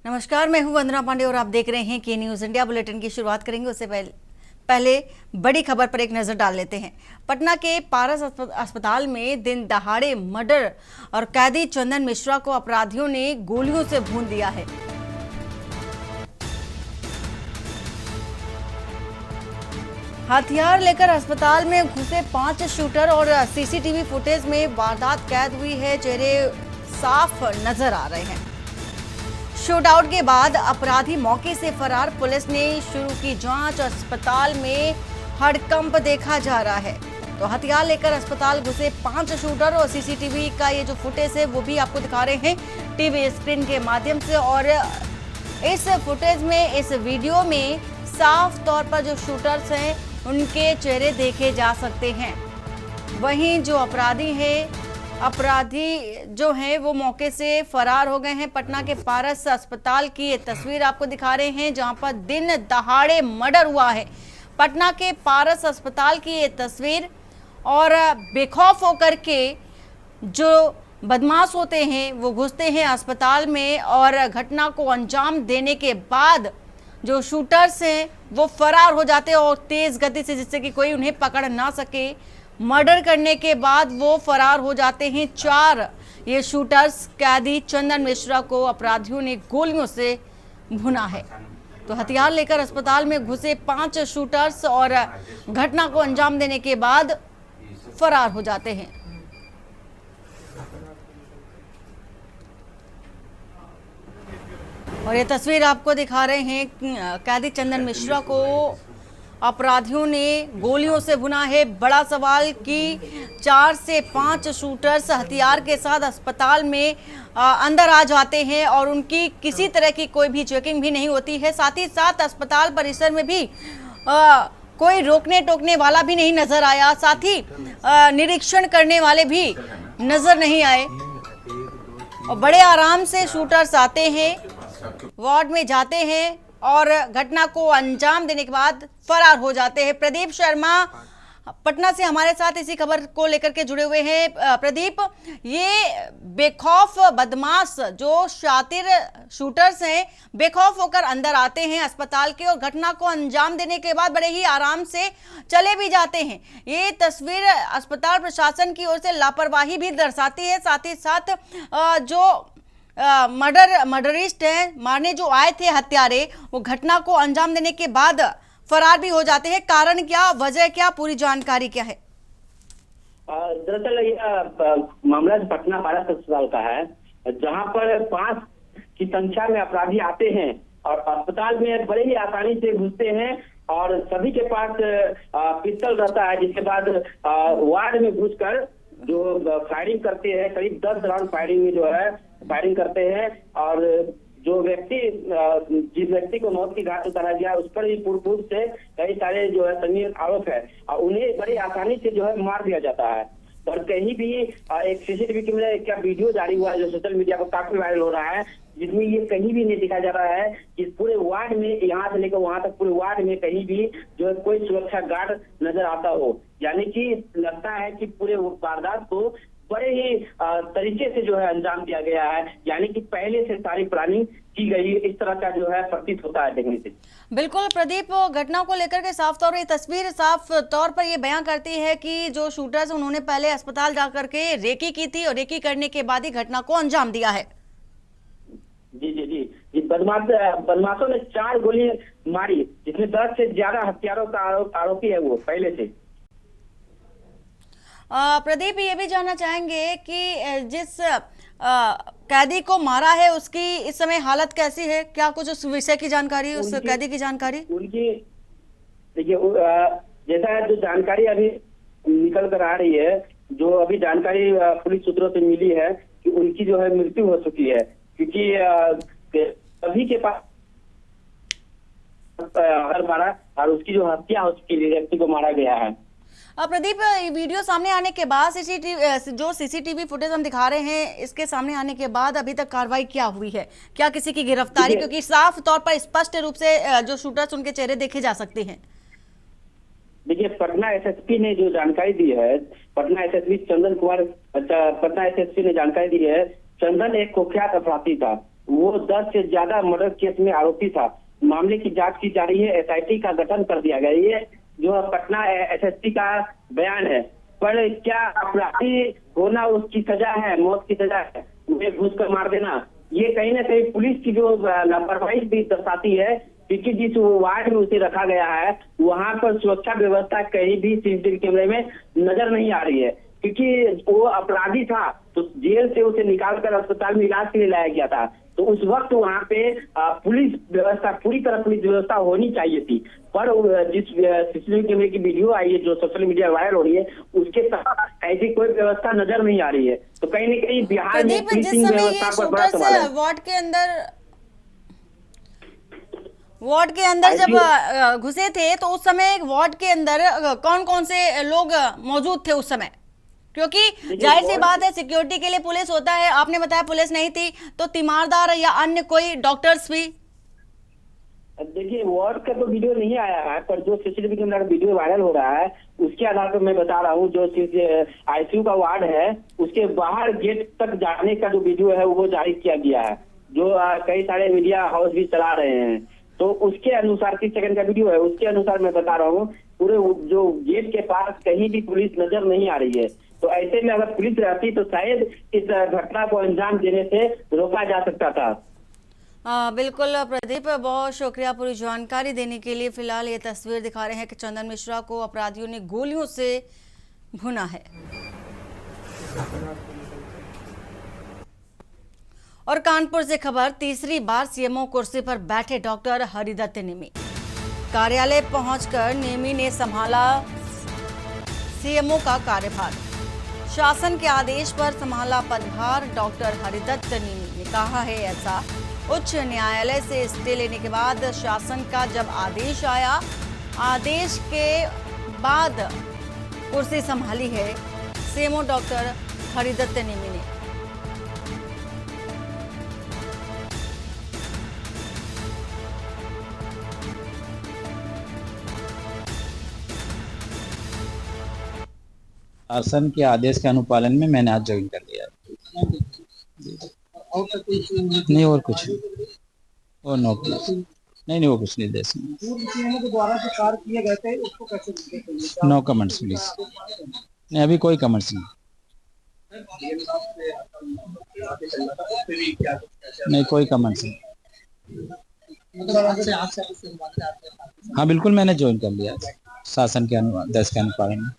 नमस्कार, मैं हूं वंदना पांडे और आप देख रहे हैं के न्यूज इंडिया। बुलेटिन की शुरुआत करेंगे उससे पहले बड़ी खबर पर एक नजर डाल लेते हैं। पटना के पारस अस्पताल में दिन दहाड़े मर्डर और कैदी चंदन मिश्रा को अपराधियों ने गोलियों से भून दिया है। हथियार लेकर अस्पताल में घुसे 5 शूटर और सीसीटीवी फुटेज में वारदात कैद हुई है। चेहरे साफ नजर आ रहे हैं। शूटआउट के बाद अपराधी मौके से फरार। पुलिस ने शुरू की जांच। अस्पताल में हड़कंप देखा जा रहा है। तो हथियार लेकर अस्पताल घुसे 5 शूटर और सीसीटीवी का ये जो फुटेज है वो भी आपको दिखा रहे हैं टीवी स्क्रीन के माध्यम से। और इस फुटेज में, इस वीडियो में साफ तौर पर जो शूटर्स हैं उनके चेहरे देखे जा सकते हैं। वहीं जो अपराधी जो हैं वो मौके से फरार हो गए हैं। पटना के पारस अस्पताल की ये तस्वीर आपको दिखा रहे हैं जहां पर दिन दहाड़े मर्डर हुआ है। पटना के पारस अस्पताल की ये तस्वीर। और बेखौफ होकर के जो बदमाश होते हैं वो घुसते हैं अस्पताल में और घटना को अंजाम देने के बाद जो शूटर्स हैं वो फरार हो जाते हैं और तेज गति से, जिससे कि कोई उन्हें पकड़ ना सके। मर्डर करने के बाद वो फरार हो जाते हैं। 4 ये शूटर्स कैदी चंदन मिश्रा को अपराधियों ने गोलियों से भुना है। तो हथियार लेकर अस्पताल में घुसे 5 शूटर्स और घटना को अंजाम देने के बाद फरार हो जाते हैं। और ये तस्वीर आपको दिखा रहे हैं कैदी चंदन मिश्रा को अपराधियों ने गोलियों से भुना है। बड़ा सवाल कि 4 से 5 शूटर्स हथियार के साथ अस्पताल में अंदर आ जाते हैं और उनकी किसी तरह की कोई भी चेकिंग भी नहीं होती है। साथ ही साथ अस्पताल परिसर में भी कोई रोकने टोकने वाला भी नहीं नजर आया। साथ ही निरीक्षण करने वाले भी नजर नहीं आए और बड़े आराम से शूटर्स आते हैं, वार्ड में जाते हैं और घटना को अंजाम देने के बाद फरार हो जाते हैं। प्रदीप शर्मा पटना से हमारे साथ इसी खबर को लेकर के जुड़े हुए हैं। प्रदीप, ये बेखौफ बदमाश जो शातिर शूटर्स हैं बेखौफ होकर अंदर आते हैं अस्पताल के और घटना को अंजाम देने के बाद बड़े ही आराम से चले भी जाते हैं। ये तस्वीर अस्पताल प्रशासन की ओर से लापरवाही भी दर्शाती है। साथ ही साथ जो मर्डरिस्ट हैं, मारने जो आए थे हत्यारे, वो घटना को अंजाम देने के बाद फरार भी हो जाते हैं। कारण क्या, वजह क्या, पूरी जानकारी क्या है? दरअसल यह मामला पटना पारस अस्पताल का है जहां पर 5 की संख्या में अपराधी आते हैं और अस्पताल में बड़े ही आसानी से घुसते हैं और सभी के पास पिस्टल रहता है। जिसके बाद वार्ड में घुसकर जो फायरिंग करते हैं, करीब 10 राउंड फायरिंग में जो है फायरिंग करते हैं और जो जिस व्यक्ति को मौत की घाट उतारा गया उस पर भी पूर्व से कई सारे जो है संगीन आरोप है और उन्हें बड़ी आसानी से जो है मार दिया जाता है। और कहीं भी एक सीसीटीवी कैमरे का वीडियो जारी हुआ है जो सोशल मीडिया पर काफी वायरल हो रहा है, जिसमें ये कहीं भी नहीं दिखाया जा रहा है कि पूरे वार्ड में, यहाँ से लेकर वहां तक पूरे वार्ड में कहीं भी जो है कोई सुरक्षा गार्ड नजर आता हो। यानी कि लगता है कि पूरे वारदात को बड़े ही तरीके से जो है अंजाम दिया गया है, यानी कि पहले से सारी प्लानिंग की गई, इस तरह का जो है प्रतीत होता है देखने से। बिल्कुल प्रदीप, घटना को लेकर के साफ तौर पर ये तस्वीर साफ तौर पर ये बयां करती है कि जो शूटर्स उन्होंने पहले अस्पताल जाकर के रेकी की थी और रेकी करने के बाद ही घटना को अंजाम दिया है। जी, बदमाशों ने 4 गोली मारी, जिसमें 10 से ज्यादा हत्यारों का आरोपी है वो पहले से। प्रदीप, ये भी जानना चाहेंगे कि जिस कैदी को मारा है उसकी इस समय हालत कैसी है? क्या कुछ उस विषय की जानकारी, उस कैदी की जानकारी? उनकी देखिए, जैसा जो जानकारी अभी निकल कर आ रही है, जो अभी जानकारी पुलिस सूत्रों से मिली है कि उनकी जो है मृत्यु हो चुकी है, क्योंकि सभी के पास मारा और उसकी जो हत्या हो चुकी है, व्यक्ति को मारा गया है। प्रदीप, वीडियो सामने आने के बाद जो सीसीटीवी फुटेज हम दिखा रहे हैं, इसके सामने आने के बाद अभी तक कार्रवाई क्या हुई है? क्या किसी की गिरफ्तारी? क्योंकि साफ तौर पर स्पष्ट रूप से जो शूटर्स उनके चेहरे देखे जा सकते हैं। देखिए, पटना एसएसपी ने जो जानकारी दी है, पटना एसएसपी चंदन कुमार, पटना एसएसपी ने जानकारी दी है, चंदन एक कुख्यात अपराधी था वो 10 से ज्यादा मर्डर केस में आरोपी था। मामले की जांच की जा रही है, एसआईटी का गठन कर दिया गया। ये जो पटना एसएसपी का बयान है, पर क्या अपराधी होना उसकी सजा है, मौत की सजा है, उन्हें घुस कर मार देना, ये कहीं ना कहीं पुलिस की जो लापरवाही भी दर्शाती है। क्योंकि जिस वार्ड में उसे रखा गया है वहां पर सुरक्षा व्यवस्था कहीं भी सीसीटीवी कैमरे में नजर नहीं आ रही है। क्योंकि वो अपराधी था तो जेल से उसे निकालकर अस्पताल में इलाज के लिए लाया गया था, तो उस वक्त वहाँ पे पुलिस व्यवस्था, पूरी तरह पुलिस व्यवस्था होनी चाहिए थी। पर जिस सीसीटीवी कैमरे की वीडियो आई है जो सोशल मीडिया वायरल हो रही है, उसके साथ ऐसी कोई व्यवस्था नजर नहीं आ रही है। तो कहीं ना कहीं बिहार में प्रदीप, जिस पुलिसिंग समय ये व्यवस्था पर बड़ा शूटर्स सवाल है। वार्ड के अंदर जब घुसे थे तो उस समय वार्ड के अंदर कौन कौन से लोग मौजूद थे उस समय? क्योंकि जाहिर सी बात है, सिक्योरिटी के लिए पुलिस होता है। आपने बताया पुलिस नहीं थी, तो तीमारदार या अन्य कोई डॉक्टर्स भी? देखिए, वार्ड का तो वीडियो नहीं आया है, पर जो सीसीटीवी कैमरा का वीडियो वायरल हो रहा है उसके आधार पर मैं बता रहा हूँ। जो आईसीयू का वार्ड है उसके बाहर गेट तक जाने का जो वीडियो है वो जारी किया गया है, जो कई सारे मीडिया हाउस भी चला रहे हैं। तो उसके अनुसार 30 सेकंड का वीडियो है, उसके अनुसार मैं बता रहा हूँ पूरे जो गेट के पास कहीं भी पुलिस नजर नहीं आ रही है। तो ऐसे में अगर पुलिस रहती तो शायद इस घटना को अंजाम देने से रोका जा सकता था। बिल्कुल प्रदीप, बहुत शुक्रिया पूरी जानकारी देने के लिए। फिलहाल ये तस्वीर दिखा रहे हैं कि चंदन मिश्रा को अपराधियों ने गोलियों से भुना है। और कानपुर से खबर, तीसरी बार सीएमओ कुर्सी पर बैठे डॉक्टर हरिदत्त नेमी। कार्यालय पहुंचकर नेमी ने संभाला सीएमओ का कार्यभार। शासन के आदेश पर संभाला पदभार। डॉक्टर हरिदत्त नेमी ने कहा है ऐसा। उच्च न्यायालय से स्टे लेने के बाद शासन का जब आदेश आया, आदेश के बाद कुर्सी संभाली है सीएमओ डॉक्टर हरिदत्त नेमी ने। शासन के आदेश के अनुपालन में मैंने आज ज्वाइन कर लिया। नहीं और कुछ और नो नहीं वो कुछ नहीं दे सकते। द्वारा जो कार्य किए गए थे उसको कैसे? No comments please. नहीं, अभी कोई कमेंट्स नहीं। नहीं, कोई कमेंट्स नहीं। हाँ बिल्कुल, मैंने ज्वाइन कर लिया शासन के आदेश के अनुपालन में।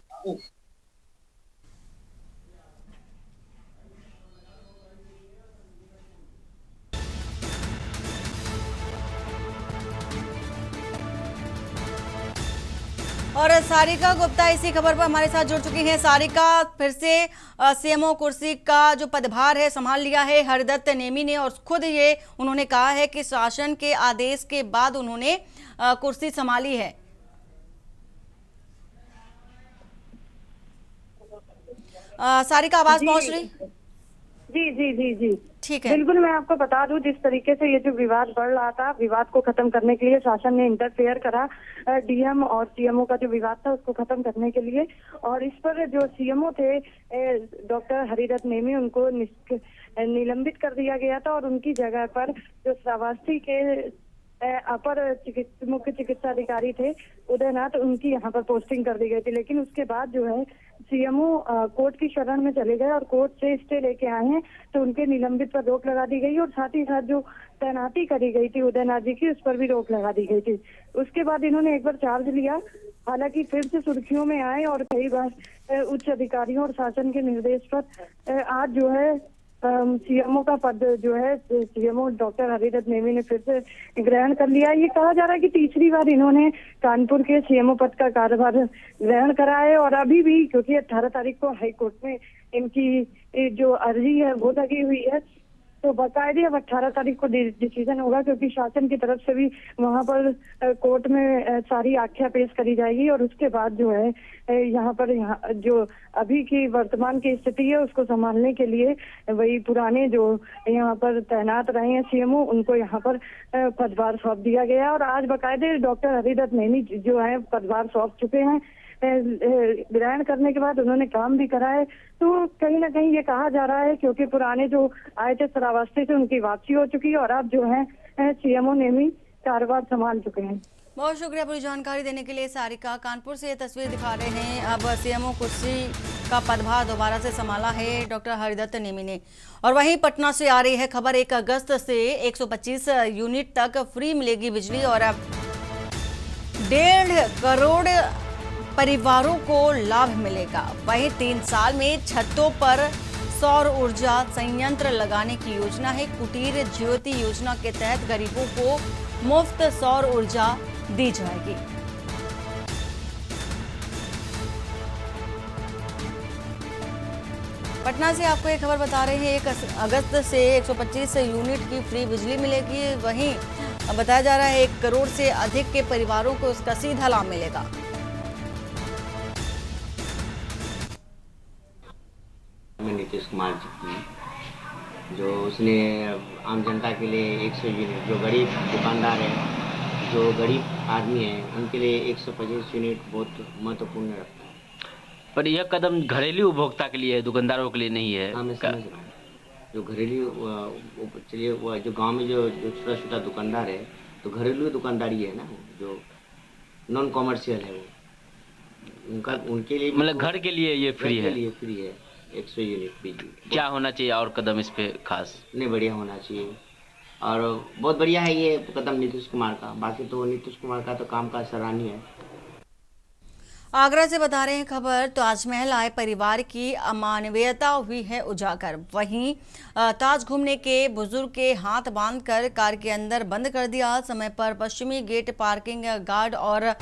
और सारिका गुप्ता इसी खबर पर हमारे साथ जुड़ चुकी हैं। सारिका, फिर से सीएमओ कुर्सी का जो पदभार है संभाल लिया है हरिदत्त नेमी ने, और खुद ये उन्होंने कहा है कि शासन के आदेश के बाद उन्होंने कुर्सी संभाली है। सारिका, आवाज पहुंच रही? जी जी जी जी ठीक है। बिल्कुल, मैं आपको बता दूं, जिस तरीके से ये जो विवाद बढ़ रहा था, विवाद को खत्म करने के लिए शासन ने इंटरफेयर करा डीएम और सीएमओ का जो विवाद था उसको खत्म करने के लिए। और इस पर जो सीएमओ थे डॉक्टर हरिदत्त नेमी, उनको निलंबित कर दिया गया था और उनकी जगह पर जो श्रावस्ती के अपर मुख्य चिकित्सा अधिकारी थे उदयनाथ, उनकी यहाँ पर पोस्टिंग कर दी गई थी। लेकिन उसके बाद जो है सीएमओ कोर्ट की शरण में चले गए और कोर्ट से स्टे लेके आए हैं, तो उनके निलंबित पर रोक लगा दी गई और साथ ही साथ जो तैनाती करी गई थी उदयनाथ जी की, उस पर भी रोक लगा दी गई थी। उसके बाद इन्होंने एक बार चार्ज लिया, हालांकि फिर से सुर्खियों में आए और कई बार उच्च अधिकारियों और शासन के निर्देश पर आज जो है सीएमओ का पद जो है सीएमओ डॉक्टर हरिदत्त नेमी ने फिर से ग्रहण कर लिया। ये कहा जा रहा है कि तीसरी बार इन्होंने कानपुर के सीएमओ पद का कार्यभार ग्रहण करा है। और अभी भी, क्योंकि 18 तारीख को हाई कोर्ट में इनकी जो अर्जी है वो लगी हुई है, तो बाकायदे अब 18 तारीख को डिसीजन होगा, क्योंकि शासन की तरफ से भी वहां पर कोर्ट में सारी आख्या पेश करी जाएगी। और उसके बाद जो है यहाँ पर जो अभी की वर्तमान की स्थिति है उसको संभालने के लिए वही पुराने जो यहाँ पर तैनात रहे हैं सीएमओ, उनको यहाँ पर पदभार सौंप दिया गया। और आज बाकायदे डॉक्टर हरिदत्त नेमी जो है पदभार सौंप चुके हैं ग्रहण करने के बाद उन्होंने काम भी करा है। तो कहीं ना कहीं ये कहा जा रहा है क्योंकि पुराने जो आए थे श्रावस्ती से उनकी वापसी हो चुकी है और अब जो है सीएमओ नेमी कार्यभार संभाल चुके हैं। बहुत शुक्रिया पूरी जानकारी देने के लिए सारिका। कानपुर से ये तस्वीर दिखा रहे हैं। अब सीएमओ कुर्सी का पदभार दोबारा से संभाला है डॉक्टर हरिदत्त नेमी ने। और वहीं पटना से आ रही है खबर, 1 अगस्त से 125 यूनिट तक फ्री मिलेगी बिजली और अब 1.5 करोड़ परिवारों को लाभ मिलेगा। वहीं 3 साल में छतों पर सौर ऊर्जा संयंत्र लगाने की योजना है। कुटीर ज्योति योजना के तहत गरीबों को मुफ्त सौर ऊर्जा दी जाएगी। पटना से आपको एक खबर बता रहे हैं, 1 अगस्त से 125 यूनिट की फ्री बिजली मिलेगी। वहीं बताया जा रहा है 1 करोड़ से अधिक के परिवारों को इसका सीधा लाभ मिलेगा। नीतीश कुमार जी की जो उसने आम जनता के लिए 100 यूनिट, जो गरीब दुकानदार है, जो गरीब आदमी है, उनके लिए 125 यूनिट बहुत महत्वपूर्ण रखता है। पर यह कदम घरेलू उपभोक्ता के लिए है, दुकानदारों के लिए नहीं है। हाँ, मैं समझ रहा हूँ। जो घरेलू चलिए वो जो गांव में जो छोटा छोटा दुकानदार है, तो घरेलू दुकानदारी है ना, जो नॉन कॉमर्शियल है, वो उनके लिए मतलब घर के लिए ये फ्री है। लिए फ्री है 100 यूनिट बिजली। क्या होना चाहिए और कदम इस पे खास? नहीं, बढ़िया होना चाहिए और बहुत बढ़िया है ये कदम नीतीश कुमार का। बाकी तो नीतीश कुमार का तो काम का सराहनीय है। आगरा से बता रहे हैं खबर, ताजमहल आए परिवार की अमानवीयता हुई है उजागर। वहीं ताज घूमने के बुजुर्ग के हाथ बांधकर कार के अंदर बंद कर दिया। समय पर पश्चिमी गेट पार्किंग गार्ड और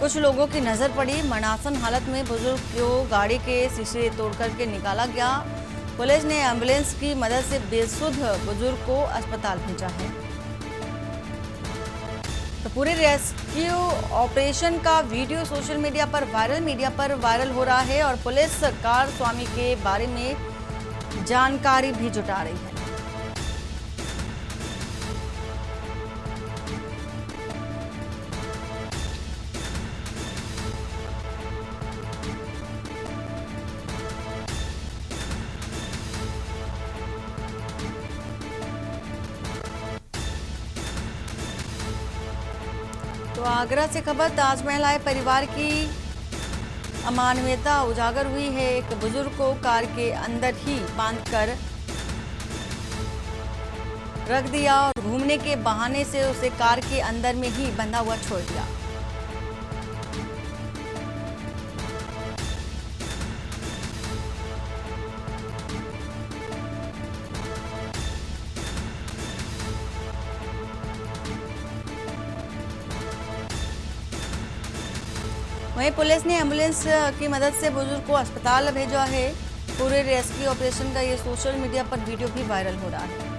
कुछ लोगों की नजर पड़ी। मरणासन हालत में बुजुर्ग को गाड़ी के शीशे तोड़ करके निकाला गया। पुलिस ने एम्बुलेंस की मदद से बेसुध बुजुर्ग को अस्पताल भेजा है। तो पूरे रेस्क्यू ऑपरेशन का वीडियो सोशल मीडिया पर वायरल हो रहा है और पुलिस कार स्वामी के बारे में जानकारी भी जुटा रही है। तो आगरा से खबर, ताजमहल आए परिवार की अमानवीयता उजागर हुई है। एक बुजुर्ग को कार के अंदर ही बांधकर रख दिया और घूमने के बहाने से उसे कार के अंदर में ही बंधा हुआ छोड़ दिया। वहीं पुलिस ने एम्बुलेंस की मदद से बुजुर्ग को अस्पताल भेजा है। पूरे रेस्क्यू ऑपरेशन का ये सोशल मीडिया पर वीडियो भी वायरल हो रहा है।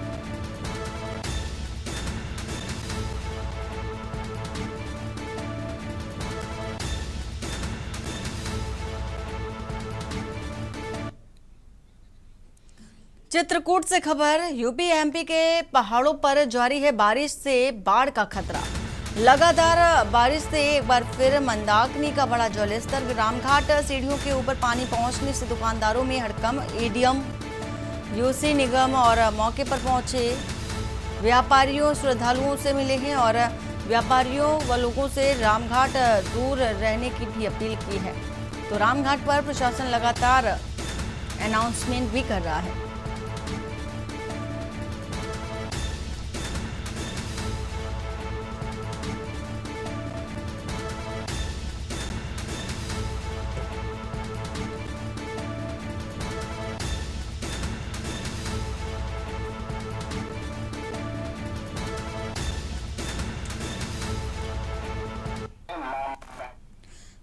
चित्रकूट से खबर, यूपी एमपी के पहाड़ों पर जारी है बारिश से बाढ़ का खतरा। लगातार बारिश से एक बार फिर मंदाकिनी का बड़ा जलस्तर। रामघाट सीढ़ियों के ऊपर पानी पहुंचने से दुकानदारों में हड़कंप। एडीएम यूसी निगम और मौके पर पहुंचे व्यापारियों श्रद्धालुओं से मिले हैं और व्यापारियों व लोगों से रामघाट दूर रहने की भी अपील की है। तो रामघाट पर प्रशासन लगातार अनाउंसमेंट भी कर रहा है।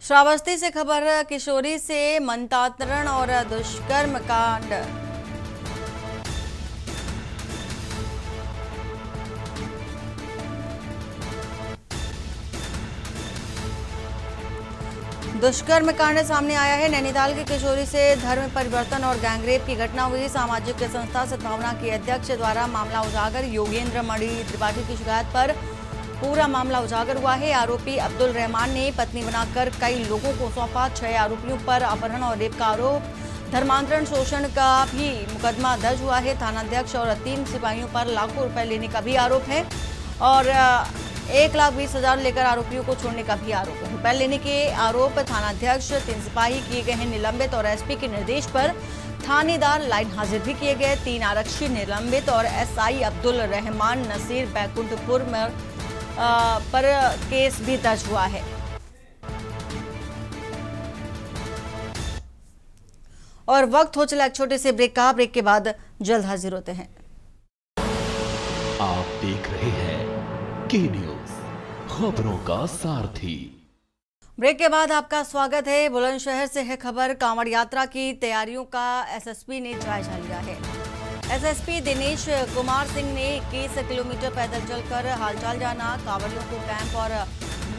श्रावस्ती से खबर, किशोरी से मनतांतरण और दुष्कर्म कांड। दुष्कर्म कांड सामने आया है। नैनीताल की किशोरी से धर्म परिवर्तन और गैंगरेप की घटना हुई। सामाजिक संस्था सद्भावना के अध्यक्ष द्वारा मामला उजागर। योगेंद्र मणि त्रिपाठी की शिकायत पर पूरा मामला उजागर हुआ है। आरोपी अब्दुल रहमान ने पत्नी बनाकर कई लोगों को सौंपा। 6 आरोपियों पर अपहरण और रेप का आरोप, धर्मांतरण, शोषण का भी मुकदमा दर्ज हुआ है। थानाध्यक्ष और 3 सिपाहियों पर लाखों रुपए लेने का भी आरोप है और 1,20,000 लेकर आरोपियों को छोड़ने का भी आरोप है। रुपए लेने के आरोप थानाध्यक्ष, 3 सिपाही किए गए हैं निलंबित और एसपी के निर्देश पर थानेदार लाइन हाजिर भी किए गए। 3 आरक्षी निलंबित और एसआई अब्दुल रहमान नसीर बैकुंठपुर में पर केस भी दर्ज हुआ है। और वक्त हो चला एक छोटे से ब्रेक का। ब्रेक के बाद जल्द हाजिर होते हैं। आप देख रहे हैं के न्यूज, खबरों का सारथी। ब्रेक के बाद आपका स्वागत है। बुलंदशहर से है खबर। कांवड़ यात्रा की तैयारियों का एसएसपी ने जायजा लिया है। एसएसपी दिनेश कुमार सिंह ने 21 किलोमीटर पैदल चलकर हालचाल जाना, कांवड़ियों को कैंप और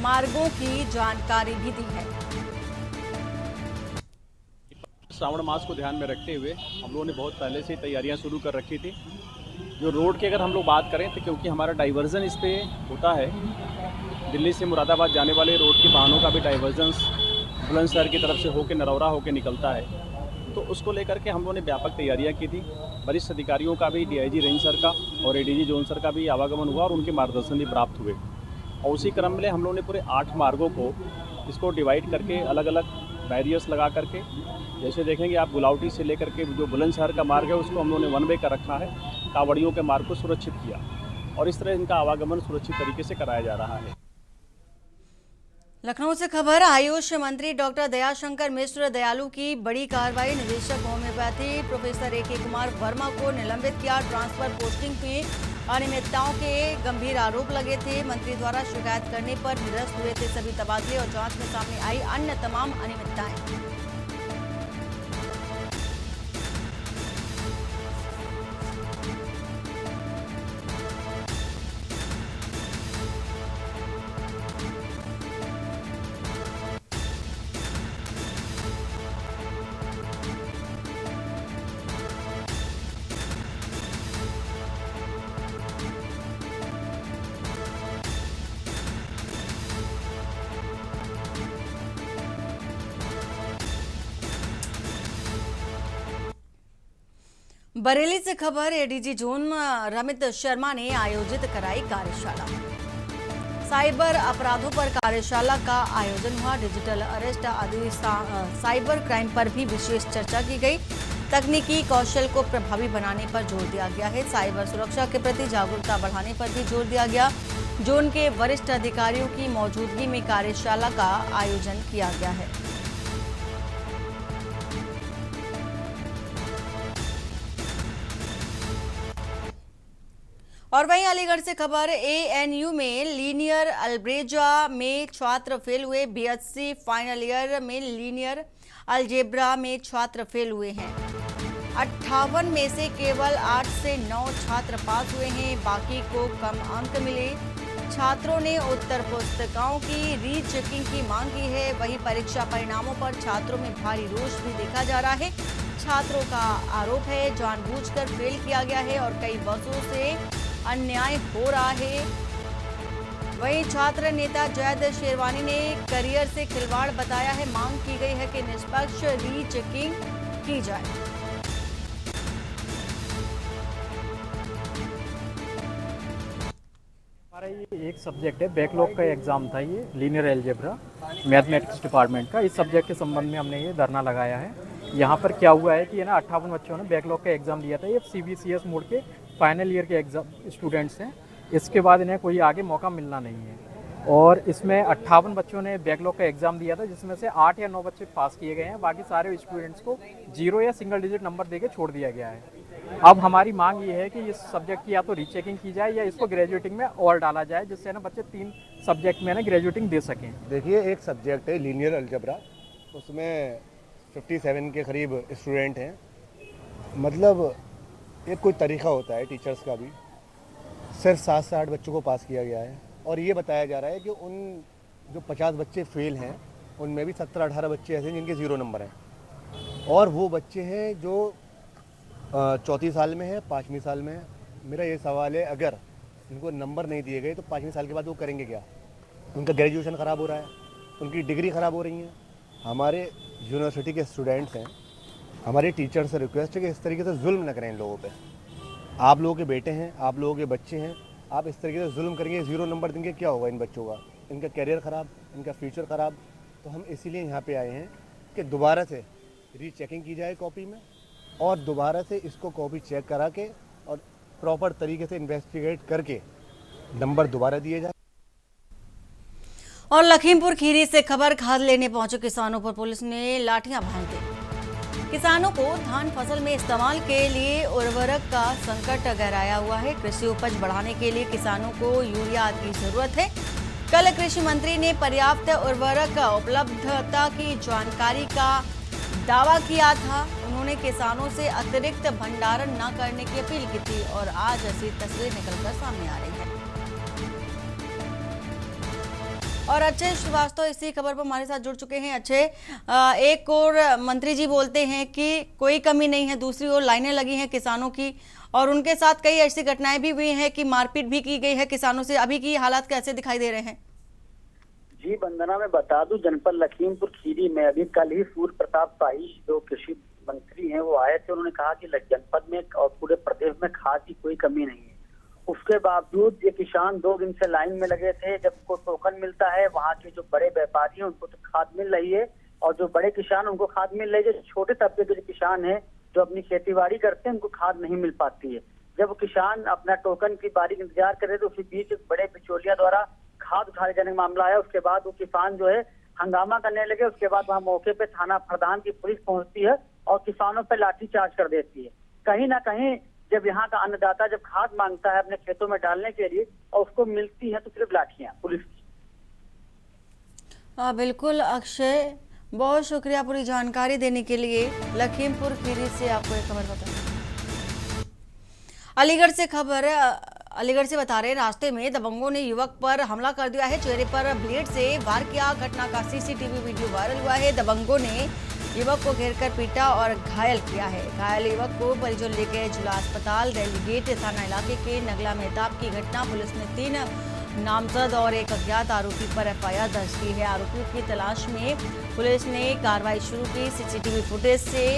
मार्गों की जानकारी भी दी है। श्रावण मास को ध्यान में रखते हुए हम लोगों ने बहुत पहले से तैयारियां शुरू कर रखी थी। जो रोड की अगर हम लोग बात करें तो क्योंकि हमारा डाइवर्जन इस पे होता है, दिल्ली से मुरादाबाद जाने वाले रोड के वाहनों का भी डाइवर्जेंस बुलंदशहर की तरफ से होकर नरौरा होकर निकलता है, तो उसको लेकर के हम लोगों ने व्यापक तैयारियां की थी। वरिष्ठ अधिकारियों का भी, डीआईजी रेंज सर का और एडीजी जोन सर का भी आवागमन हुआ और उनके मार्गदर्शन भी प्राप्त हुए। और उसी क्रम में हम लोगों ने पूरे 8 मार्गों को इसको डिवाइड करके अलग अलग बैरियर्स लगा करके, जैसे देखेंगे आप गुलावटी से लेकर के जो बुलंदशहर का मार्ग है उसको हम लोगों ने 1 वे का रखा है। कांवड़ियों के मार्ग को सुरक्षित किया और इस तरह इनका आवागमन सुरक्षित तरीके से कराया जा रहा है। लखनऊ से खबर। आयुष मंत्री डॉक्टर दयाशंकर मिश्र दयालु की बड़ी कार्रवाई। निदेशक homoeopathy professor A K. Kumar Verma को निलंबित किया। ट्रांसफर पोस्टिंग में अनियमितताओं के गंभीर आरोप लगे थे। मंत्री द्वारा शिकायत करने पर निरस्त हुए थे सभी तबादले और जांच में सामने आई अन्य तमाम अनियमितताएं। बरेली से खबर। एडीजी जोन रमित शर्मा ने आयोजित कराई कार्यशाला। साइबर अपराधों पर कार्यशाला का आयोजन हुआ। डिजिटल अरेस्ट आदि साइबर क्राइम पर भी विशेष चर्चा की गई। तकनीकी कौशल को प्रभावी बनाने पर जोर दिया गया है। साइबर सुरक्षा के प्रति जागरूकता बढ़ाने पर भी जोर दिया गया। जोन के वरिष्ठ अधिकारियों की मौजूदगी में कार्यशाला का आयोजन किया गया है। और वहीं अलीगढ़ से खबर। एएनयू में लीनियर अलब्रेजा में छात्र फेल हुए। बीएससी फाइनल ईयर में लीनियर अलजेब्रा में छात्र फेल हुए हैं। 58 में से केवल 8 से 9 छात्र पास हुए हैं, बाकी को कम अंक मिले। छात्रों ने उत्तर पुस्तिकाओं की रीचेकिंग की मांग की है। वहीं परीक्षा परिणामों पर छात्रों में भारी रोष भी देखा जा रहा है। छात्रों का आरोप है जानबूझकर फेल किया गया है और कई वर्षों से अन्याय हो रहा है। वहीं छात्र नेता जैद शेरवानी ने करियर से खिलवाड़ बताया है। मांग की गई है कि निष्पक्ष रीचेकिंग की जाए। हमारा ये एक सब्जेक्ट है, बैकलॉग का एग्ज़ाम था, ये लीनियर अलजेब्रा मैथमेटिक्स डिपार्टमेंट का। इस सब्जेक्ट के संबंध में हमने ये धरना लगाया है। यहाँ पर क्या हुआ है कि ये ना 58 बच्चों ने बैकलॉग का एग्ज़ाम दिया था। ये CBCS मोड के फाइनल ईयर के एग्ज़ाम स्टूडेंट्स हैं। इसके बाद इन्हें कोई आगे मौका मिलना नहीं है और इसमें 58 बच्चों ने बैकलॉग का एग्ज़ाम दिया था, जिसमें से 8 या 9 बच्चे पास किए गए हैं। बाकी सारे स्टूडेंट्स को 0 या सिंगल डिजिट नंबर देके छोड़ दिया गया है। अब हमारी मांग ये है कि इस सब्जेक्ट की या तो रीचेकिंग की जाए या इसको ग्रेजुएटिंग में और डाला जाए, जिससे ना बच्चे 3 सब्जेक्ट में ना ग्रेजुएटिंग दे सकें। देखिए, एक सब्जेक्ट है लीनियर अलजेब्रा, उसमें 57 के करीब स्टूडेंट हैं। मतलब एक कोई तरीका होता है टीचर्स का भी। सिर्फ 7 से 8 बच्चों को पास किया गया है और ये बताया जा रहा है कि उन जो 50 बच्चे फेल हैं उनमें भी 17-18 बच्चे ऐसे हैं जिनके 0 नंबर हैं और वो बच्चे हैं जो 4वीं साल में है, 5वीं साल में है। मेरा ये सवाल है, अगर इनको नंबर नहीं दिए गए तो 5वें साल के बाद वो करेंगे क्या? उनका ग्रेजुएशन ख़राब हो रहा है, उनकी डिग्री ख़राब हो रही है। हमारे यूनिवर्सिटी के स्टूडेंट्स हैं, हमारे टीचर से रिक्वेस्ट है कि इस तरीके से जुल्म न करें इन लोगों पे। आप लोगों के बेटे हैं, आप लोगों के बच्चे हैं, आप इस तरीके से जुल्म करेंगे, 0 नंबर देंगे, क्या होगा इन बच्चों का? इनका करियर ख़राब, इनका फ्यूचर ख़राब। तो हम इसीलिए यहाँ पे आए हैं कि दोबारा से रीचेकिंग की जाए कॉपी में और दोबारा से इसको कॉपी चेक करा के और प्रॉपर तरीके से इन्वेस्टिगेट करके नंबर दोबारा दिए जाए। और लखीमपुर खीरी से खबर, खाद लेने पहुंचे किसानों पर पुलिस ने लाठियां भांज दी। किसानों को धान फसल में इस्तेमाल के लिए उर्वरक का संकट गहराया हुआ है। कृषि उपज बढ़ाने के लिए किसानों को यूरिया की जरूरत है। कल कृषि मंत्री ने पर्याप्त उर्वरक उपलब्धता की जानकारी का दावा किया था। उन्होंने किसानों से अतिरिक्त भंडारण न करने की अपील की थी और आज ऐसी तस्वीर निकलकर सामने आ रही है। और अक्षय श्रीवास्तव इसी खबर पर हमारे साथ जुड़ चुके हैं। अक्षय, एक और मंत्री जी बोलते हैं कि कोई कमी नहीं है, दूसरी ओर लाइनें लगी हैं किसानों की और उनके साथ कई ऐसी घटनाएं भी हुई हैं कि मारपीट भी की गई है किसानों से। अभी की हालात कैसे दिखाई दे रहे हैं? जी वंदना, मैं बता दूं, जनपद लखीमपुर खीरी में अभी कल ही सूर्य प्रताप शाही जो कृषि मंत्री हैं वो आए थे। उन्होंने कहा कि जनपद में और पूरे प्रदेश में खाद की कोई कमी नहीं है। उसके बावजूद ये किसान 2 दिन से लाइन में लगे थे। जब उनको टोकन मिलता है, वहाँ के जो बड़े व्यापारी हैं उनको तो खाद मिल रही है और जो बड़े किसान उनको खाद मिल रही है। जो छोटे तबके के जो किसान हैं जो अपनी खेती बाड़ी करते हैं उनको खाद नहीं मिल पाती है। जब वो किसान अपना टोकन की बारी इंतजार कर रहे थे, उसी बीच बड़े बिचौलिया द्वारा खाद उठाए जाने का मामला आया। उसके बाद वो किसान जो है हंगामा करने लगे। उसके बाद वहाँ मौके पे थाना प्रधान की पुलिस पहुंचती है और किसानों पे लाठीचार्ज कर देती है। कहीं ना कहीं जब यहाँ का अन्नदाता जब खाद मांगता है अपने खेतों में डालने के लिए और उसको मिलती है तो सिर्फ लाठियां पुलिस की। बिल्कुल अक्षय, बहुत शुक्रिया पूरी जानकारी देने के लिए। लखीमपुर खीरी से आपको एक खबर बता दें। अलीगढ़ से खबर, अलीगढ़ से बता रहे, रास्ते में दबंगों ने युवक पर हमला कर दिया है। चेहरे पर ब्लेड से वार किया। घटना का सीसीटीवी वीडियो वायरल हुआ है। दबंगों ने युवक को घेरकर पीटा और घायल किया है। घायल युवक को परिजन लेकर जिला अस्पताल रेलीगेट थाना इलाके के नगला मेहताब की घटना। पुलिस ने 3 नामजद और एक अज्ञात आरोपी पर एफआईआर दर्ज की है। आरोपियों की तलाश में पुलिस ने कार्रवाई शुरू की। सीसीटीवी फुटेज से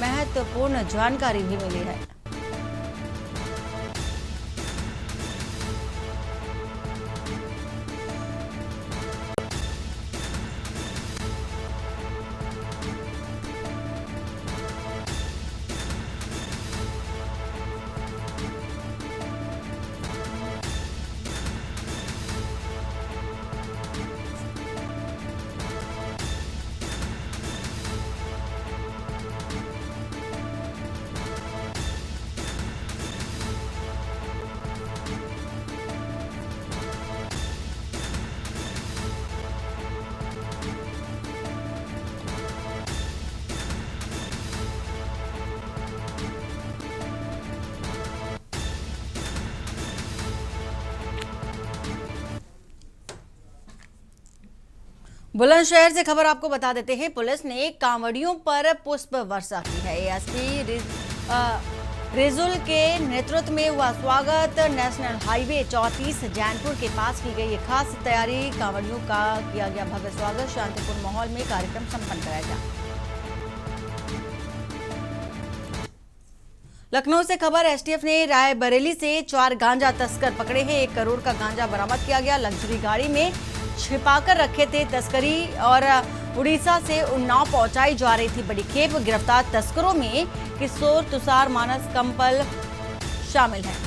महत्वपूर्ण जानकारी भी मिली है। बुलंदशहर से खबर आपको बता देते हैं। पुलिस ने कांवड़ियों पर पुष्प वर्षा की है। एएसपी रिजुल के नेतृत्व में हुआ स्वागत। नेशनल हाईवे 34 जैनपुर के पास की गई खास तैयारी। कांवड़ियों का किया गया भव्य स्वागत। शांतिपूर्ण माहौल में कार्यक्रम संपन्न कराया गया। लखनऊ से खबर, एसटीएफ ने रायबरेली से 4 गांजा तस्कर पकड़े हैं। 1 करोड़ का गांजा बरामद किया गया। लग्जरी गाड़ी में छिपाकर रखे थे तस्करी और उड़ीसा से उन्नाव पहुंचाई जा रही थी बड़ी खेप। गिरफ्तार तस्करों में किशोर, तुषार, मानस कंपल शामिल हैं।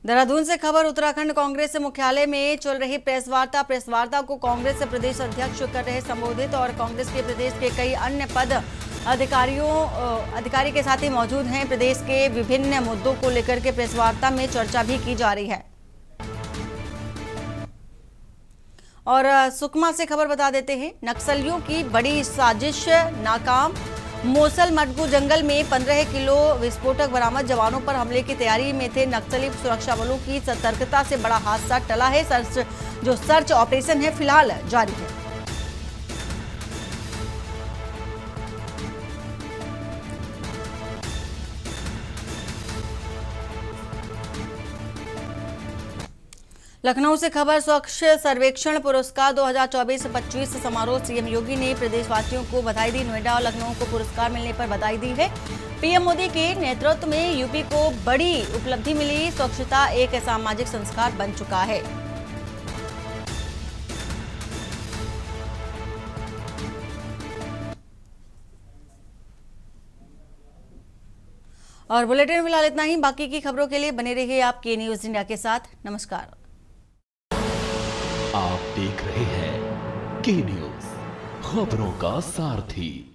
देहरादून से खबर, उत्तराखंड कांग्रेस मुख्यालय में चल रही प्रेस वार्ता को कांग्रेस प्रदेश अध्यक्ष कर रहे संबोधित और कांग्रेस के प्रदेश के कई अन्य पद अधिकारी के साथ ही मौजूद हैं। प्रदेश के विभिन्न मुद्दों को लेकर के प्रेस वार्ता में चर्चा भी की जा रही है। और सुकमा से खबर बता देते हैं, नक्सलियों की बड़ी साजिश नाकाम। मोसल मटगू जंगल में 15 किलो विस्फोटक बरामद। जवानों पर हमले की तैयारी में थे नक्सली। सुरक्षा बलों की सतर्कता से बड़ा हादसा टला है। सर्च ऑपरेशन है फिलहाल जारी है। लखनऊ से खबर स्वच्छ सर्वेक्षण पुरस्कार 2024-25 समारोह। सीएम योगी ने प्रदेशवासियों को बधाई दी। नोएडा और लखनऊ को पुरस्कार मिलने पर बधाई दी है। पीएम मोदी के नेतृत्व में यूपी को बड़ी उपलब्धि मिली। स्वच्छता एक सामाजिक संस्कार बन चुका है। और बुलेटिन में फिलहाल इतना ही। बाकी की खबरों के लिए बने रहिए आप के न्यूज इंडिया के साथ। नमस्कार। आप देख रहे हैं के न्यूज, खबरों का सारथी।